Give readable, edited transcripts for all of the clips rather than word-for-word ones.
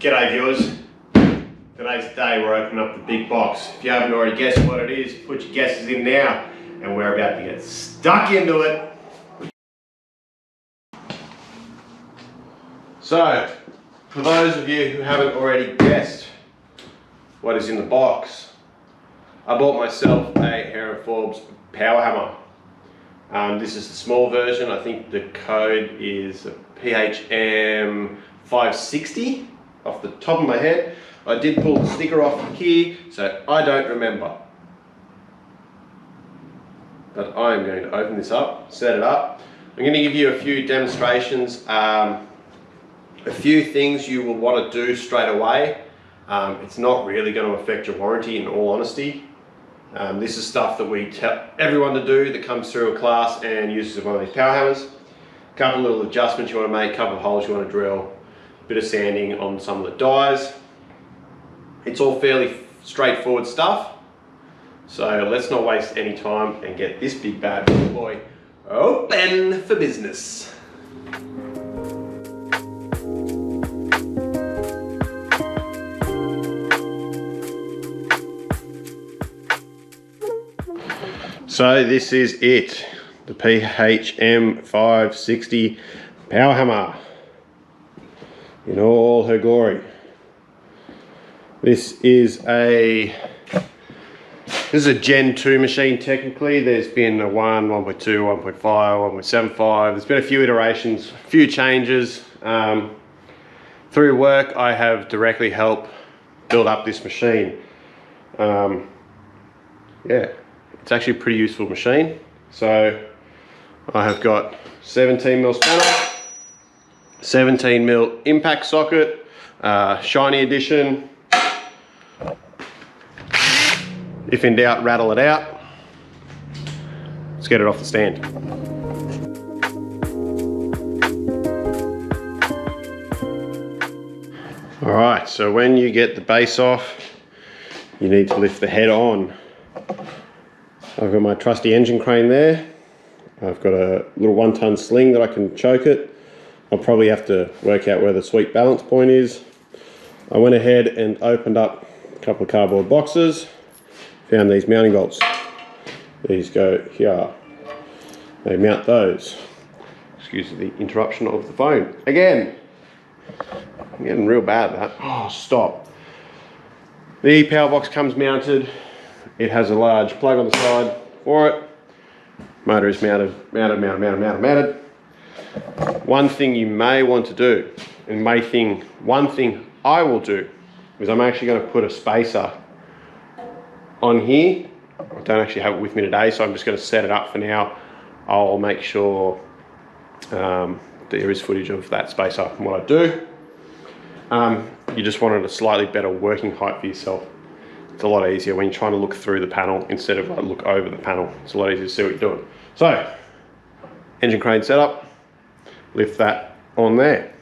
G'day viewers. Today's the day we're opening up the big box. If you haven't already guessed what it is, put your guesses in now and we're about to get stuck into it. So, for those of you who haven't already guessed what is in the box, I bought myself a Hare and Forbes Power Hammer. This is the small version. I think the code is PHM-560 off the top of my head. I did pull the sticker off here, so I don't remember. But I am going to open this up, set it up. I'm going to give you a few demonstrations, a few things you will want to do straight away. It's not really going to affect your warranty, in all honesty. This is stuff that we tell everyone to do that comes through a class and uses one of these power hammers. A couple little adjustments you want to make, a couple of holes you want to drill, a bit of sanding on some of the dies. It's all fairly straightforward stuff. So let's not waste any time and get this big bad boy open for business. So this is it, the PHM-560 Power Hammer in all her glory. This is a Gen 2 machine technically. There's been a 1, 1.2, 1.5, 1.75. There's been a few iterations, a few changes. Through work I have directly helped build up this machine. Yeah, it's actually a pretty useful machine. So I have got 17mm spanner, 17mm impact socket, shiny edition. If in doubt, rattle it out. Let's get it off the stand. All right, so when you get the base off, you need to lift the head on. I've got my trusty engine crane there. I've got a little 1-ton sling that I can choke it. I'll probably have to work out where the sweet balance point is. I went ahead and opened up a couple of cardboard boxes. Found these mounting bolts. These go here. They mount those. Excuse the interruption of the phone. Again, I'm getting real bad at that. Oh, stop. The power box comes mounted. It has a large plug on the side for it. Motor is mounted. One thing you may want to do, and one thing I will do, is I'm actually going to put a spacer on here. I don't actually have it with me today, so I'm just going to set it up for now. I'll make sure there is footage of that spacer and what I do. You just wanted a slightly better working height for yourself. It's a lot easier when you're trying to look through the panel instead of like look over the panel. It's a lot easier to see what you're doing. So, engine crane setup, lift that on there.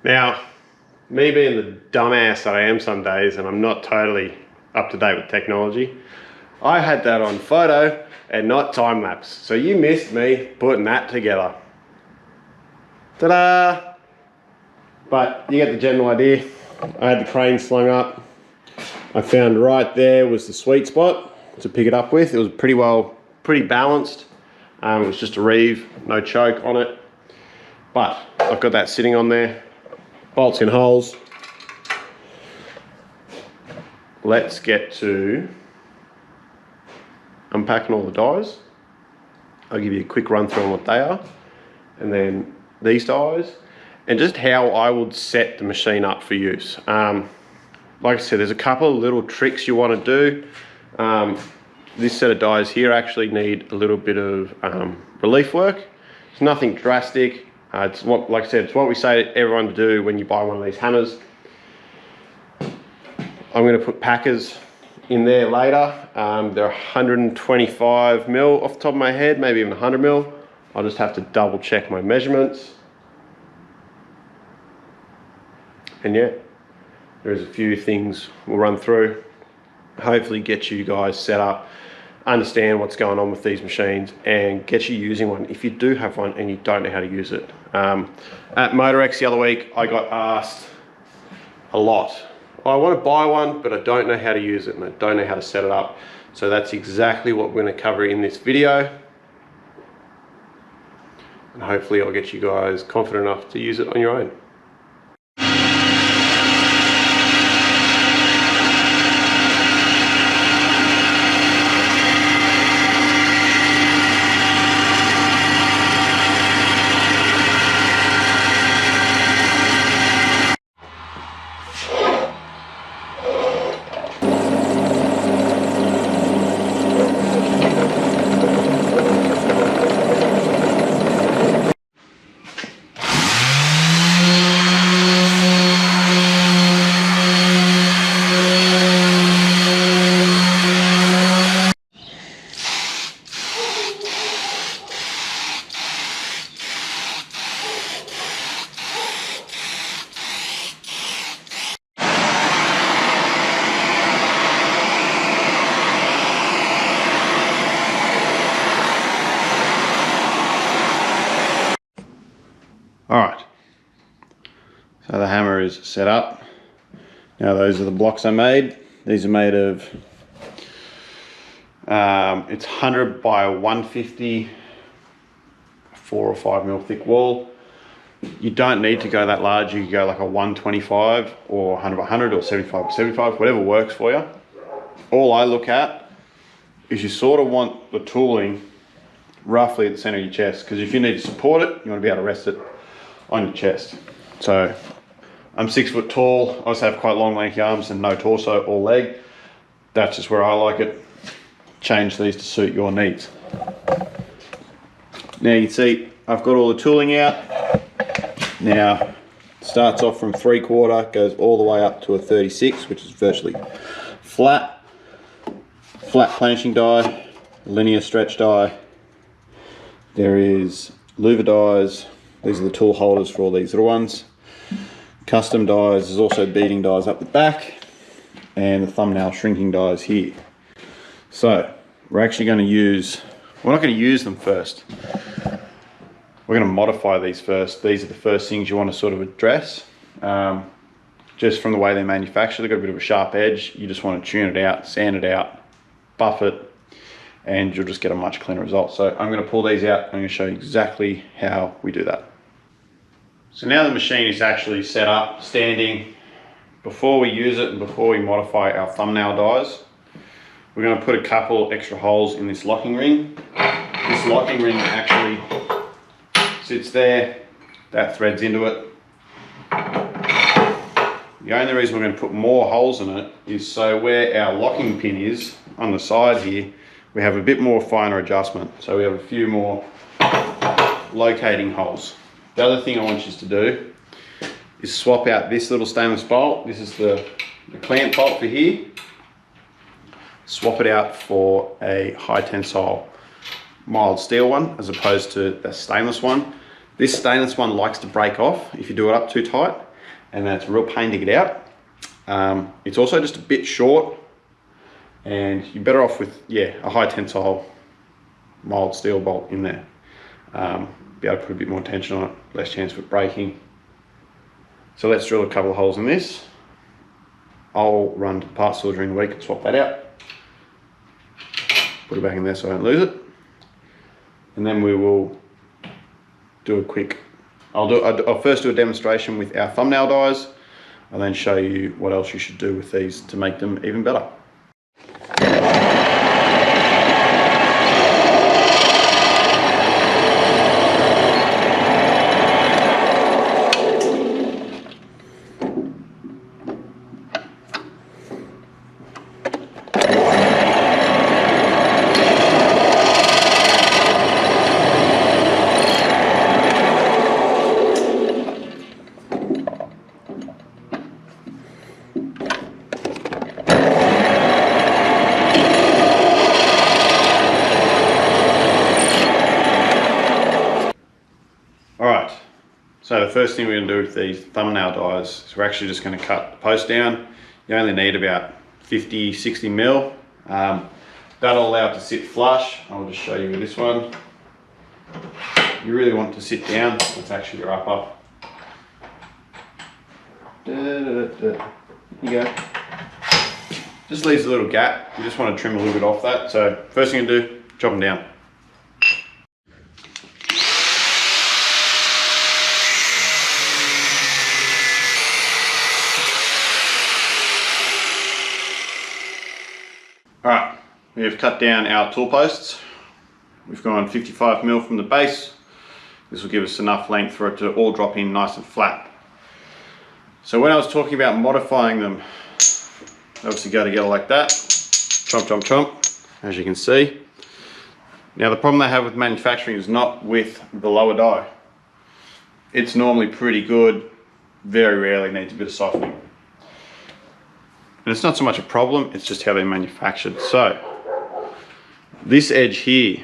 Now, me being the dumbass that I am some days, and I'm not totally up to date with technology, I had that on photo and not time lapse. So you missed me putting that together. Ta-da! But you get the general idea. I had the crane slung up. I found right there was the sweet spot to pick it up with. It was pretty balanced. It was just a reeve, no choke on it. But I've got that sitting on there. Bolts in holes. Let's get to unpacking all the dies. I'll give you a quick run through on what they are. And then these dies. And just how I would set the machine up for use. Like I said, there's a couple of little tricks you want to do. This set of dies here actually need a little bit of relief work. It's nothing drastic. It's what, like I said, it's what we say to everyone to do when you buy one of these hammers. I'm going to put packers in there later. They're 125mm off the top of my head, maybe even 100mm. I'll just have to double check my measurements. And yeah, there's a few things we'll run through. Hopefully get you guys set up understand what's going on with these machines and get you using one if you do have one and you don't know how to use it. At MotorX the other week, I got asked a lot. I want to buy one, but I don't know how to use it and I don't know how to set it up. So that's exactly what we're going to cover in this video. And hopefully I'll get you guys confident enough to use it on your own. Alright, so the hammer is set up. Now those are the blocks I made. These are made of, it's 100 by 150, 4 or 5 mil thick wall. You don't need to go that large, you can go like a 125 or 100 by 100 or 75 by 75, whatever works for you. All I look at is you sort of want the tooling roughly at the center of your chest, because if you need to support it, you want to be able to rest it on your chest. So I'm 6 foot tall, I also have quite long lanky arms and no torso or leg. That's just where I like it. Change these to suit your needs. Now you can see I've got all the tooling out. Now it starts off from 3/4, goes all the way up to a 36, which is virtually flat planishing die, linear stretch die. There is louver dies. These are the tool holders for all these little ones. Custom dies, there's also beading dies up the back, and the thumbnail shrinking dies here. So we're actually going to use, we're not going to use them first. We're going to modify these first. These are the first things you want to sort of address. Just from the way they're manufactured, they've got a bit of a sharp edge. You just want to tune it out, sand it out, buff it, and you'll just get a much cleaner result. So I'm going to pull these out. I'm going to show you exactly how we do that. So now the machine is actually set up, standing. Before we use it and before we modify our thumbnail dies, we're going to put a couple extra holes in this locking ring. This locking ring actually sits there, that threads into it. The only reason we're going to put more holes in it is so where our locking pin is on the side here, we have a bit more finer adjustment. So we have a few more locating holes. The other thing I want you to do is swap out this little stainless bolt. This is the clamp bolt for here. Swap it out for a high tensile mild steel one as opposed to the stainless one. This stainless one likes to break off if you do it up too tight, and that's a real pain to get out. It's also just a bit short, and you're better off with, yeah, a high tensile mild steel bolt in there. Be able to put a bit more tension on it, less chance of it breaking. So let's drill a couple of holes in this. I'll run to the parts store during the week and swap that out. Put it back in there so I don't lose it. And then we will do a quick, I'll first do a demonstration with our thumbnail dies. I'll then show you what else you should do with these to make them even better. Alright, so the first thing we're going to do with these thumbnail dies is we're actually just going to cut the post down. You only need about 50, 60 mil. That that'll allow it to sit flush. I'll just show you with this one. You really want it to sit down. That's actually your upper. There you go. Just leaves a little gap. You just want to trim a little bit off that. So first thing to do, chop them down. Alright, we have cut down our tool posts. We've gone 55mm from the base. This will give us enough length for it to all drop in nice and flat. So when I was talking about modifying them, they obviously go together like that. Chomp, chomp, chomp, as you can see. Now the problem they have with manufacturing is not with the lower die. It's normally pretty good, very rarely needs a bit of softening. And it's not so much a problem, it's just how they're manufactured. So, this edge here,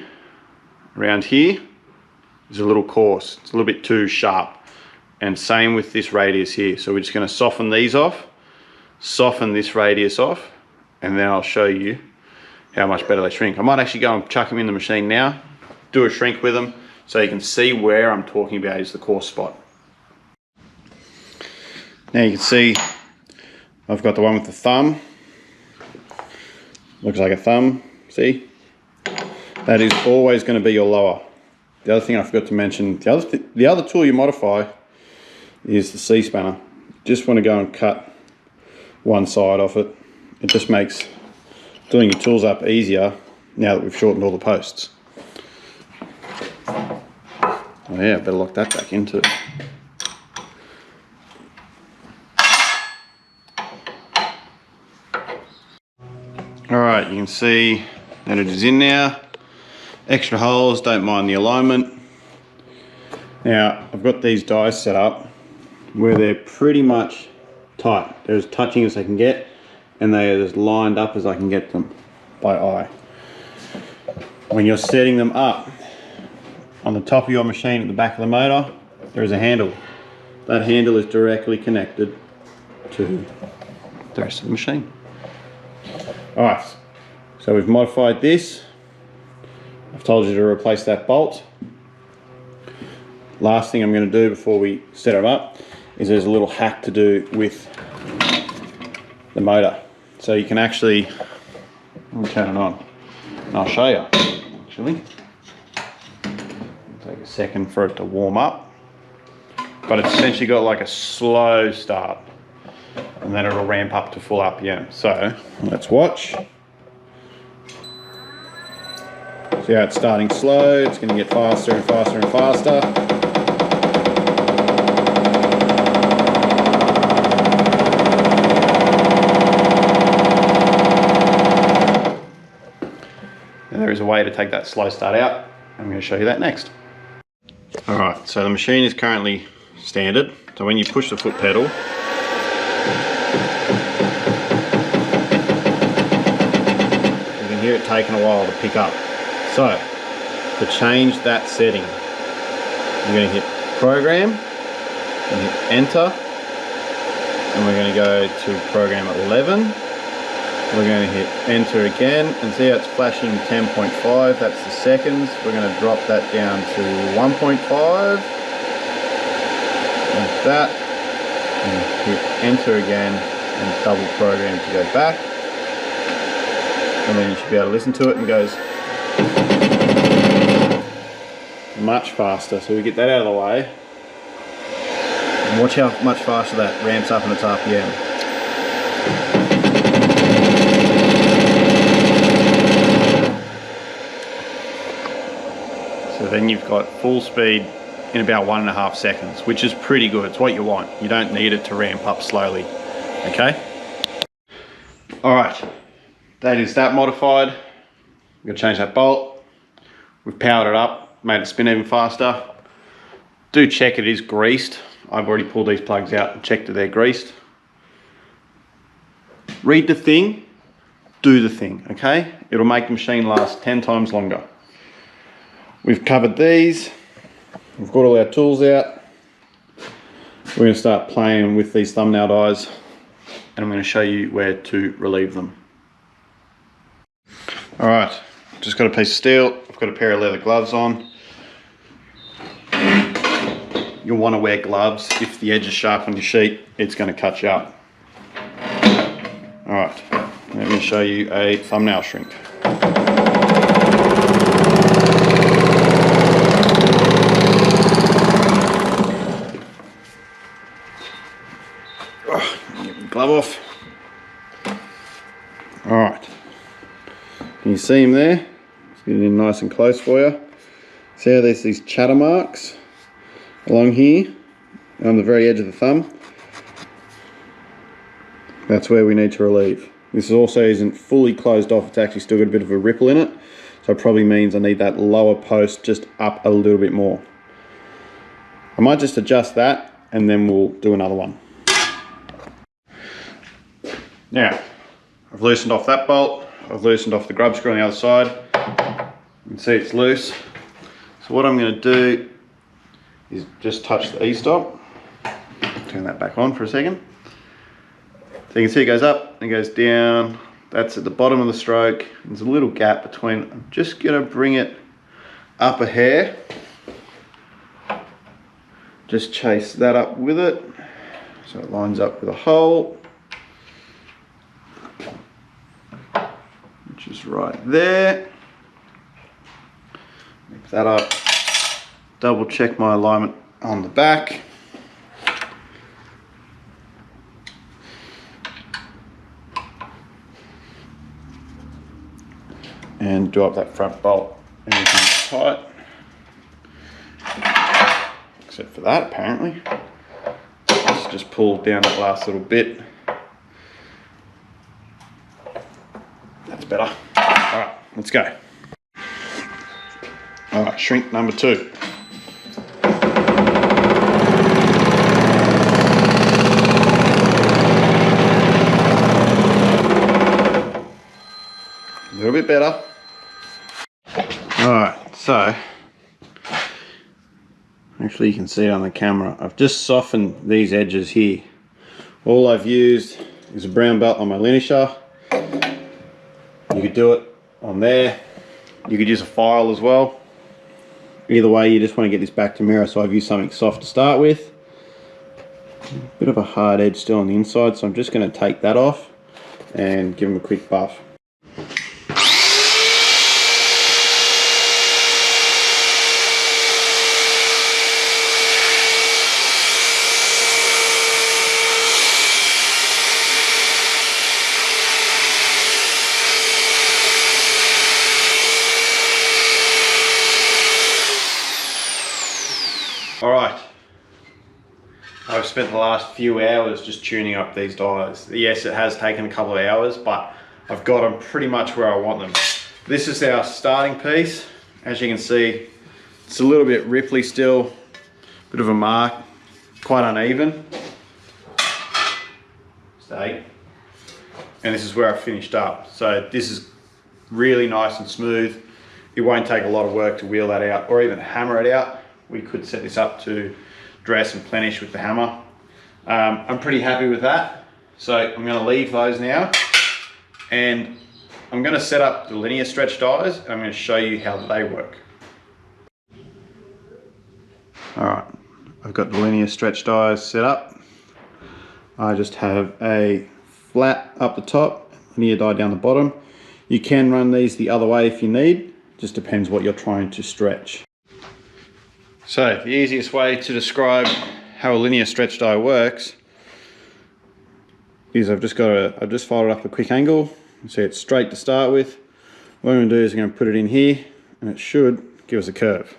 around here, is a little coarse. It's a little bit too sharp. And same with this radius here. So we're just going to soften these off, soften this radius off, and then I'll show you how much better they shrink. I might actually go and chuck them in the machine now, do a shrink with them, so you can see where I'm talking about is the coarse spot. Now you can see I've got the one with the thumb. Looks like a thumb, see? That is always going to be your lower. The other thing I forgot to mention, the other tool you modify is the C-spanner. Just want to go and cut one side off it. It just makes doing your tools up easier now that we've shortened all the posts. Oh yeah, better lock that back into it. Alright, you can see that it is in now. Extra holes, don't mind the alignment. Now, I've got these dies set up where they're pretty much tight. They're as touching as I can get, and they are as lined up as I can get them by eye. When you're setting them up, on the top of your machine at the back of the motor, there is a handle. That handle is directly connected to the rest of the machine. Alright, so we've modified this. I've told you to replace that bolt. Last thing I'm going to do before we set it up is there's a little hack to do with the motor. So you can actually, let me turn it on and I'll show you actually. It'll take a second for it to warm up, but it's essentially got like a slow start and then it'll ramp up to full RPM. So let's watch. See how it's starting slow, it's going to get faster and faster and faster. And there is a way to take that slow start out. I'm going to show you that next. Alright, so the machine is currently standard. So when you push the foot pedal, you can hear it taking a while to pick up. So, to change that setting, you're going to hit program, and hit enter, and we're going to go to program 11. We're going to hit enter again, and see how it's flashing 10.5, that's the seconds. We're going to drop that down to 1.5, like that, and hit enter again, and double program to go back. And then you should be able to listen to it, and it goes much faster. So we get that out of the way, and watch how much faster that ramps up in its RPM. So then you've got full speed in about 1.5 seconds, which is pretty good. It's what you want. You don't need it to ramp up slowly. Okay? Alright, that is that modified. I'm going to change that bolt. We've powered it up, made it spin even faster. Do check it is greased. I've already pulled these plugs out and checked that they're greased. Read the thing, do the thing, okay? It'll make the machine last 10 times longer. We've covered these. We've got all our tools out. We're going to start playing with these thumbnail dies, and I'm going to show you where to relieve them. All right, just got a piece of steel. I've got a pair of leather gloves on. You'll want to wear gloves. If the edge is sharp on your sheet, it's going to cut you up. All right, let me show you a thumbnail shrink. Get the glove off. All right, can you see him there? Let's get it in nice and close for you. See how there's these chatter marks along here on the very edge of the thumb? That's where we need to relieve. This also isn't fully closed off, it's actually still got a bit of a ripple in it, so it probably means I need that lower post just up a little bit more. I might just adjust that and then we'll do another one. Now, I've loosened off that bolt, I've loosened off the grub screw on the other side. You can see it's loose. So what I'm going to do is just touch the E-stop. Turn that back on for a second. So you can see it goes up and it goes down. That's at the bottom of the stroke. There's a little gap between. I'm just going to bring it up a hair. Just chase that up with it so it lines up with a hole, which is right there. Lift that up. Double check my alignment on the back. And do up that front bolt. Everything's tight. Except for that, apparently. Let's just pull down that last little bit. That's better. Alright, let's go. Alright, shrink number 2. A little bit better. Alright, so actually you can see it on the camera. I've just softened these edges here. All I've used is a brown belt on my linear shaft. You could do it on there. You could use a file as well. Either way, you just want to get this back to mirror, so I've used something soft to start with. Bit of a hard edge still on the inside, so I'm just going to take that off and give them a quick buff. Alright, I've spent the last few hours just tuning up these dies. Yes, it has taken a couple of hours, but I've got them pretty much where I want them. This is our starting piece. As you can see, it's a little bit ripply still, bit of a mark, quite uneven. Stay. And this is where I finished up. So this is really nice and smooth. It won't take a lot of work to wheel that out or even hammer it out. We could set this up to dress and plenish with the hammer. I'm pretty happy with that. So I'm going to leave those now and I'm going to set up the linear stretch dies and I'm going to show you how they work. Alright, I've got the linear stretch dies set up. I just have a flat up the top, linear die down the bottom. You can run these the other way if you need, just depends what you're trying to stretch. So the easiest way to describe how a linear stretch die works is I've just folded up a quick angle. You see it's straight to start with. What I'm going to do is I'm going to put it in here and it should give us a curve.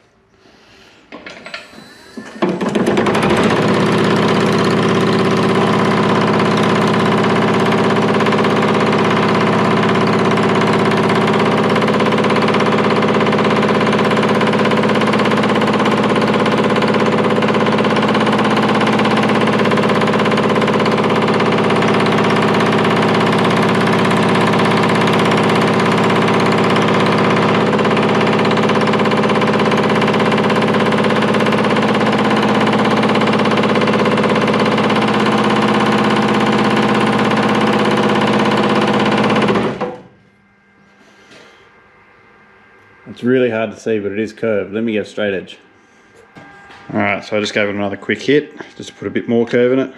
It's really hard to see, but it is curved. Let me get a straight edge. Alright, so I just gave it another quick hit, just to put a bit more curve in it.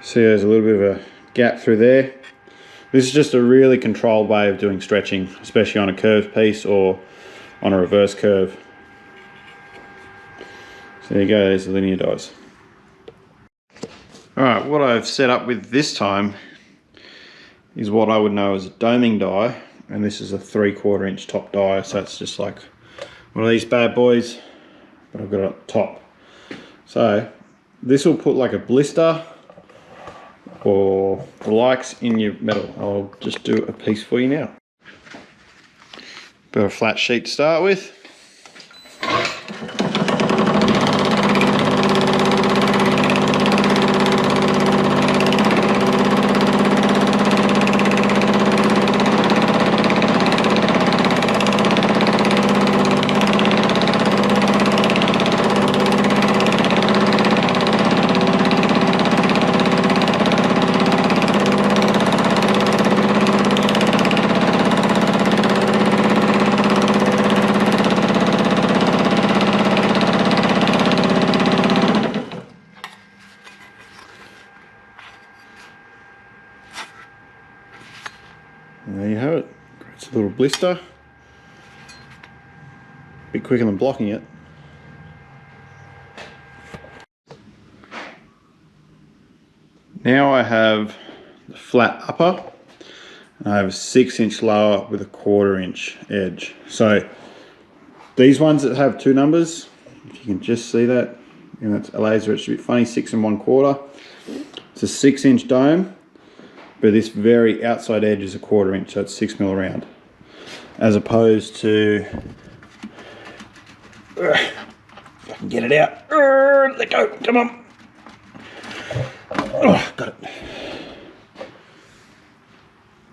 See, there's a little bit of a gap through there. This is just a really controlled way of doing stretching, especially on a curved piece or on a reverse curve. So there you go, there's the linear dies. Alright, what I've set up with this time is what I would know as a doming die, and this is a 3/4 inch top die, so it's just like one of these bad boys, but I've got it up top. So this will put like a blister or the likes in your metal. I'll just do a piece for you now. Got a flat sheet to start with. And there you have it. Creates a little blister. A bit quicker than blocking it. Now I have the flat upper, and I have a 6-inch lower with a 1/4 inch edge. So these ones that have 2 numbers, if you can just see that, and that's a laser, it's a bit funny, 6 1/4. It's a 6-inch dome, but this very outside edge is a 1/4 inch, so it's 6 mil around. As opposed to, if I can get it out, let go, come on. Oh, got it.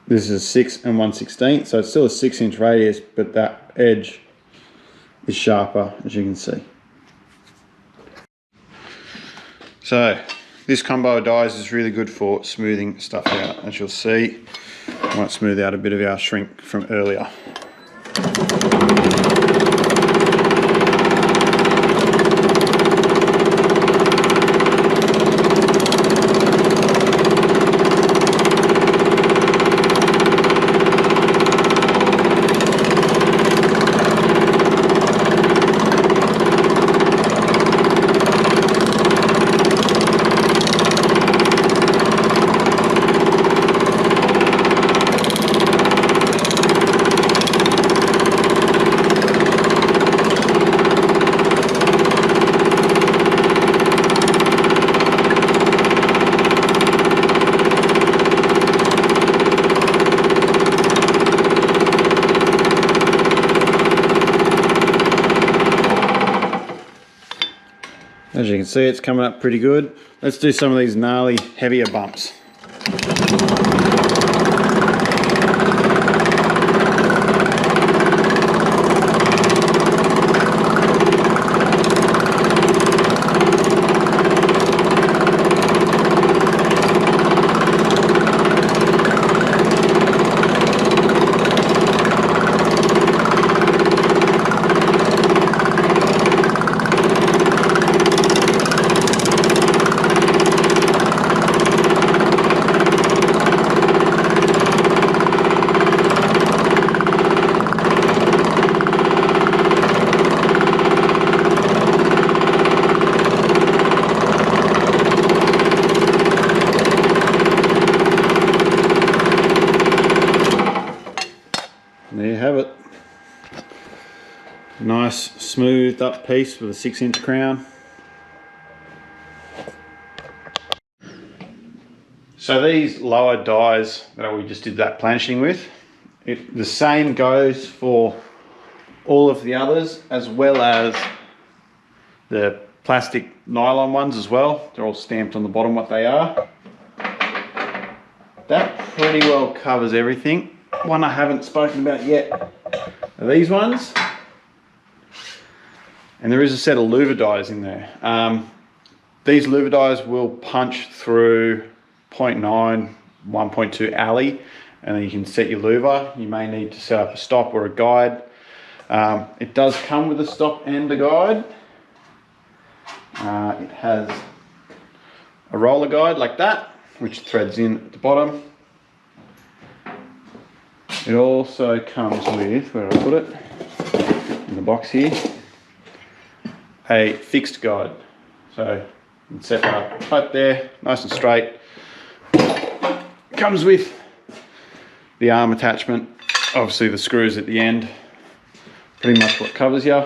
This is 6 1/16, so it's still a 6-inch radius, but that edge is sharper, as you can see. So this combo of dies is really good for smoothing stuff out. As you'll see, I might smooth out a bit of our shrink from earlier. As you can see, it's coming up pretty good. Let's do some of these gnarly, heavier bumps. There you have it. Nice smoothed up piece with a 6-inch crown. So these lower dies that we just did that planishing with, the same goes for all of the others, as well as the plastic nylon ones as well. They're all stamped on the bottom what they are. That pretty well covers everything. One I haven't spoken about yet are these ones, and there is a set of louver dies in there. These louver dies will punch through 0.9, 1.2 alley, and then you can set your louver. You may need to set up a stop or a guide. It does come with a stop and a guide. It has a roller guide like that, which threads in at the bottom. It also comes with, where did I put it? In the box here, a fixed guide. So you can set that up right there, nice and straight. Comes with the arm attachment, obviously the screws at the end, pretty much what covers you.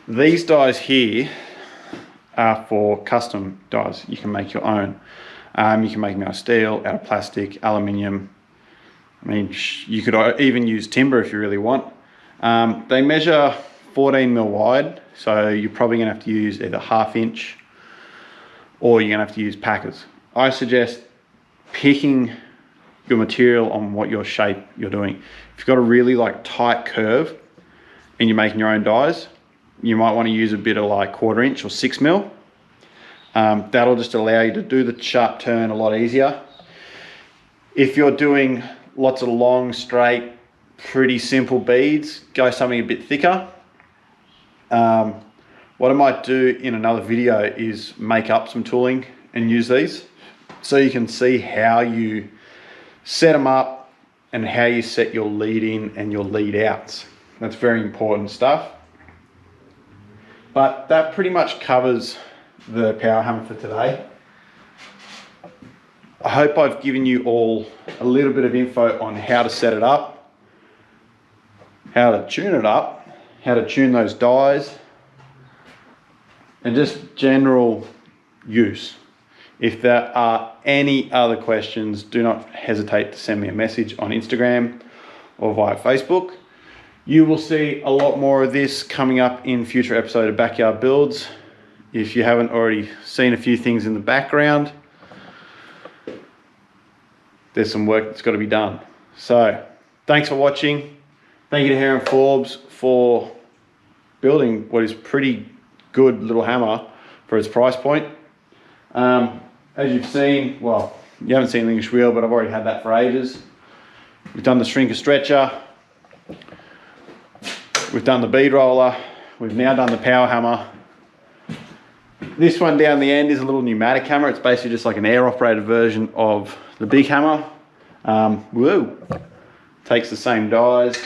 These dies here are for custom dies. You can make your own. You can make them out of steel, out of plastic, aluminium. I mean, you could even use timber if you really want. They measure 14mm wide, so you're probably gonna have to use either 1/2 inch or you're gonna have to use packers. I suggest picking your material on what your shape you're doing. If you've got a really tight curve and you're making your own dies, you might want to use a bit of 1/4 inch or 6mm. That'll just allow you to do the sharp turn a lot easier. If you're doing lots of long, straight, pretty simple beads, go something a bit thicker. What I might do in another video is make up some tooling and use these so you can see how you set them up and how you set your lead in and your lead outs. That's very important stuff. But that pretty much covers the power hammer for today. I hope I've given you all a little bit of info on how to set it up, how to tune it up, how to tune those dies, and just general use. If there are any other questions, do not hesitate to send me a message on Instagram or via Facebook. You will see a lot more of this coming up in future episodes of Backyard Builds. If you haven't already seen a few things in the background, there's some work that's got to be done. So thanks for watching. Thank you to Hare and Forbes for building what is pretty good little hammer for its price point. As you've seen, well, you haven't seen the English wheel, but I've already had that for ages. We've done the shrinker stretcher. We've done the bead roller. We've now done the power hammer. This one down the end is a little pneumatic hammer. It's basically just like an air operated version of the big hammer. Takes the same dies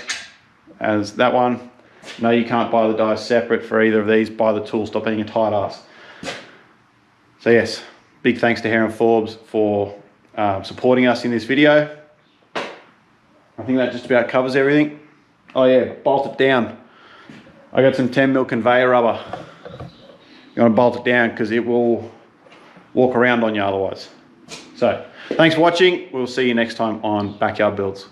as that one. No, you can't buy the dies separate for either of these. Buy the tool, stop being a tight ass. So yes, big thanks to Hare and Forbes for supporting us in this video. I think that just about covers everything. Oh yeah, bolt it down. I got some 10mm conveyor rubber. You want to bolt it down because it will walk around on you otherwise. So thanks for watching. We'll see you next time on Backyard Builds.